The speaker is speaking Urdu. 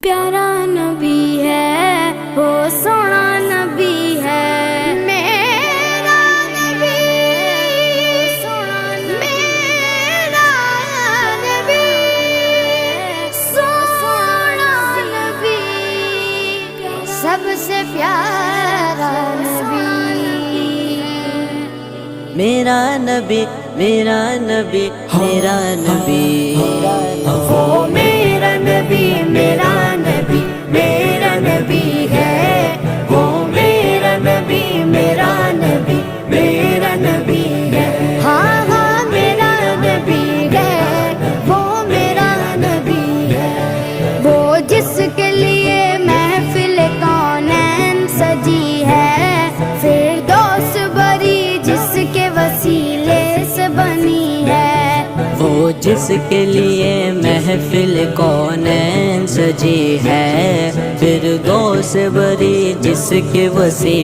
پیارا نبی ہے وہ سونا نبی ہے میرا نبی میرا نبی سونا نبی سب سے پیارا نبی میرا نبی میرا نبی میرا نبی وہ میرا نبی میرا نبی میرا نبی ہے وہ میرا نبی میرا نبی میرا نبی ہے ہاں ہاں میرا نبی ہے وہ میرا نبی ہے وہ جس کے لیے محفل کونین سجی ہے فردوس بری جس کے وسیلے سے بنی ہے وہ جس کے لیے محفل کونین سجی ہے فردوس بری جس کے وسیلے